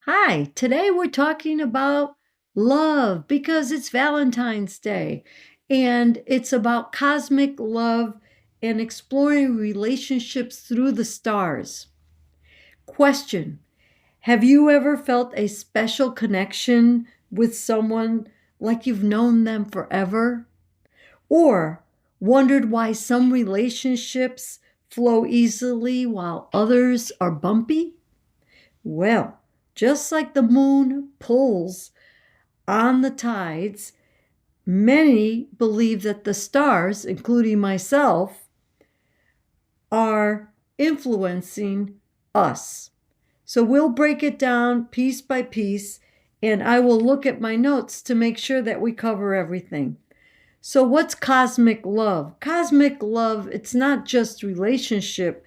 Hi, today we're talking about love because it's Valentine's Day and it's about cosmic love and exploring relationships through the stars. Question: have you ever felt a special connection with someone like you've known them forever? Or wondered why some relationships flow easily while others are bumpy? Well, just like the moon pulls on the tides, many believe that the stars, including myself, are influencing us. So we'll break it down piece by piece, and I will look at my notes to make sure that we cover everything. So, what's cosmic love? Cosmic love, it's not just relationship,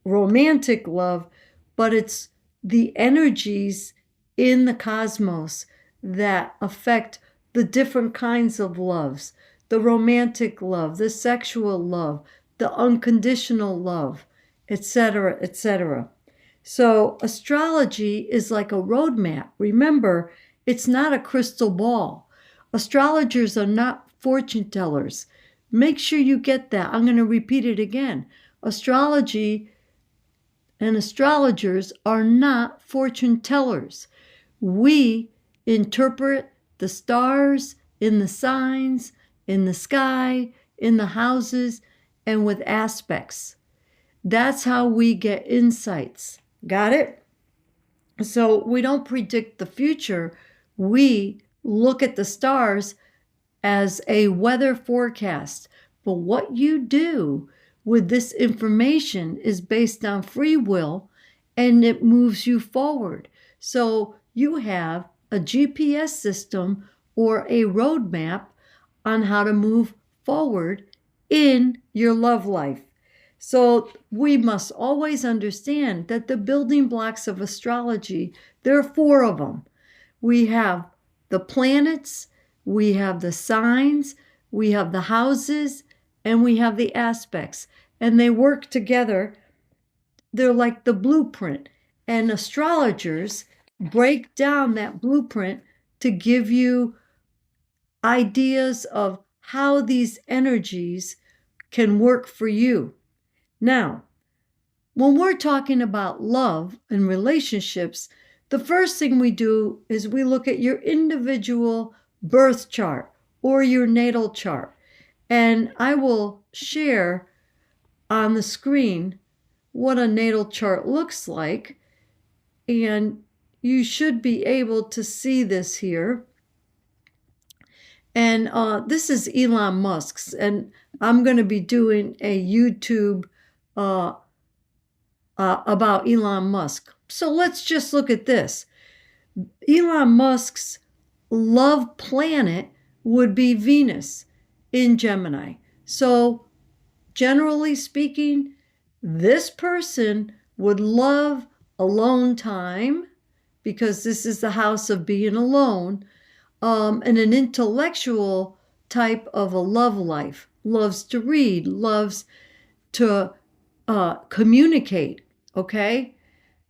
romantic love, but it's the energies in the cosmos that affect the different kinds of loves, the romantic love, the sexual love, the unconditional love, etc., etc. So, astrology is like a roadmap. Remember, it's not a crystal ball. Astrologers are not fortune tellers. Make sure you get that. I'm going to repeat it again. Astrology and astrologers are not fortune tellers. We interpret the stars in the signs, in the sky, in the houses, and with aspects. That's how we get insights. Got it? So we don't predict the future. We look at the stars as a weather forecast. But what you do with this information is based on free will and it moves you forward. So you have a GPS system or a roadmap on how to move forward in your love life. So we must always understand that the building blocks of astrology, there are four of them. We have the planets, we have the signs, we have the houses, and we have the aspects. And they work together. They're like the blueprint. And astrologers break down that blueprint to give you ideas of how these energies can work for you. Now, when we're talking about love and relationships, the first thing we do is we look at your individual birth chart or your natal chart. And I will share on the screen what a natal chart looks like. And you should be able to see this here. And this is Elon Musk's. And I'm going to be doing a YouTube about Elon Musk. So let's just look at this. Elon Musk's love planet would be Venus in Gemini. So, generally speaking, this person would love alone time because this is the house of being alone, and an intellectual type of a love life. Loves to read, loves to communicate. Okay?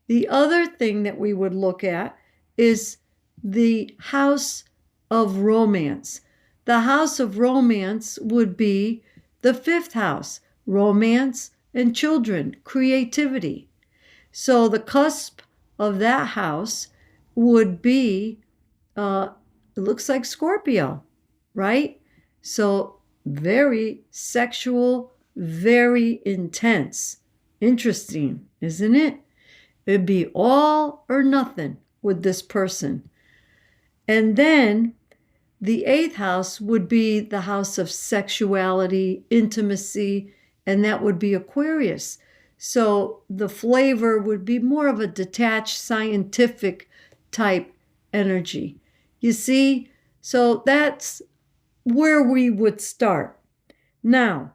The other thing that we would look at is the house of romance. The house of romance would be the fifth house, romance and children, creativity. So the cusp of that house would be, it looks like Scorpio, right? So very sexual, very intense. Interesting, isn't it? It'd be all or nothing with this person. And then the eighth house would be the house of sexuality, intimacy, and that would be Aquarius. So the flavor would be more of a detached, scientific type energy. You see? So that's where we would start. Now,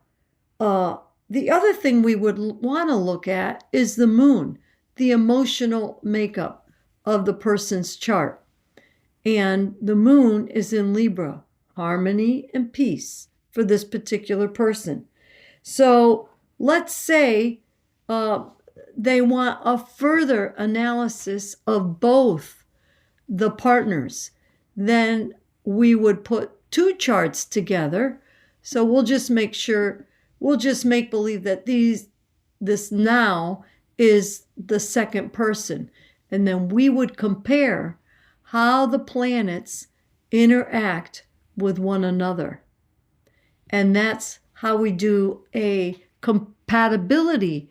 the other thing we would want to look at is the moon, the emotional makeup of the person's chart. And the moon is in Libra, harmony and peace for this particular person. So let's say they want a further analysis of both the partners. Then we would put two charts together. So we'll just make believe that this now is the second person. And then we would compare how the planets interact with one another. And that's how we do a compatibility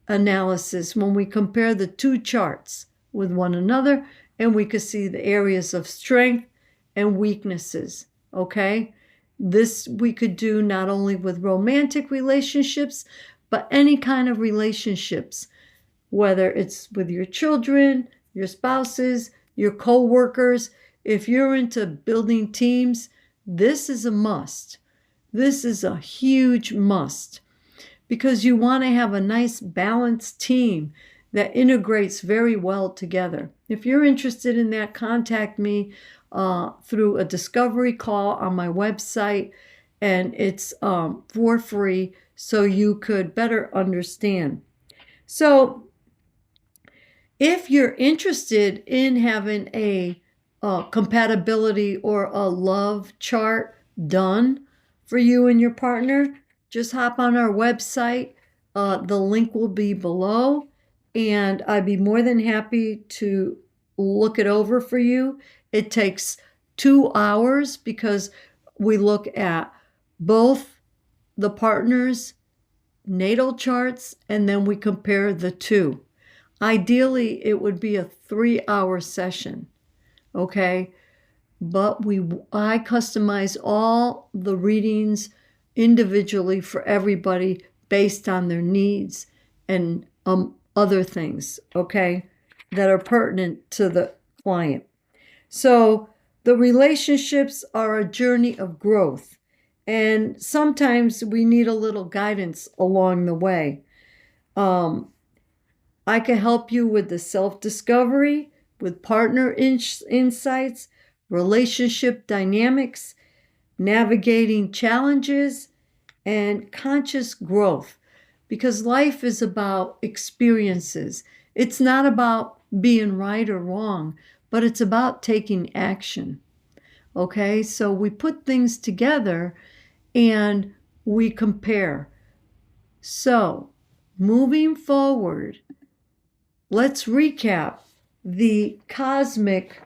analysis, when we compare the two charts with one another, and we could see the areas of strength and weaknesses. Okay? This we could do not only with romantic relationships, but any kind of relationships, whether it's with your children, your spouses, your co-workers. If you're into building teams, this is a must. This is a huge must, because you want to have a nice balanced team that integrates very well together. If you're interested in that, contact me through a discovery call on my website, and it's for free, so you could better understand. So if you're interested in having a compatibility or a love chart done for you and your partner, just hop on our website. The link will be below, and I'd be more than happy to look it over for you. It takes 2 hours, because we look at both the partners' natal charts, and then we compare the two. Ideally, it would be a 3-hour session, okay? But I customize all the readings individually for everybody based on their needs and other things, okay, that are pertinent to the client. So the relationships are a journey of growth, and sometimes we need a little guidance along the way. I can help you with the self-discovery, with partner insights, relationship dynamics, navigating challenges, and conscious growth, because life is about experiences. It's not about being right or wrong, but it's about taking action. Okay, so we put things together and we compare. So moving forward, let's recap the cosmic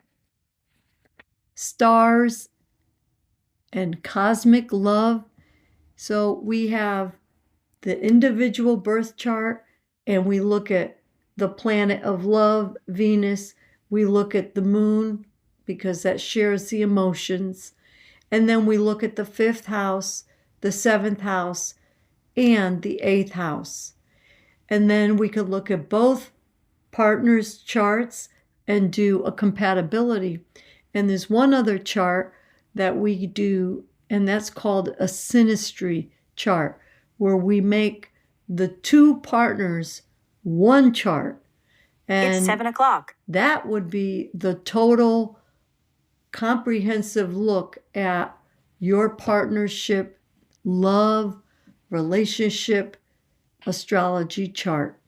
stars and cosmic love. So we have the individual birth chart, and we look at the planet of love, Venus. We look at the moon, because that shares the emotions. And then we look at the 5th house, the 7th house, and the 8th house. And then we could look at both partners' charts and do a compatibility. And there's one other chart that we do, and that's called a synastry chart, where we make the two partners one chart. And it's 7 o'clock. That would be the total comprehensive look at your partnership, love, relationship, astrology chart.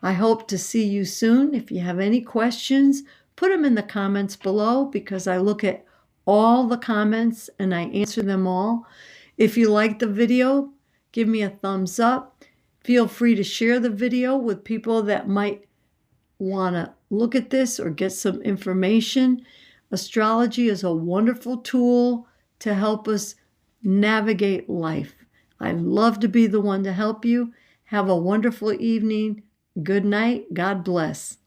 I hope to see you soon. If you have any questions, put them in the comments below, because I look at all the comments and I answer them all. If you like the video, give me a thumbs up. Feel free to share the video with people that might want to look at this or get some information. Astrology is a wonderful tool to help us navigate life. I'd love to be the one to help you. Have a wonderful evening. Good night. God bless.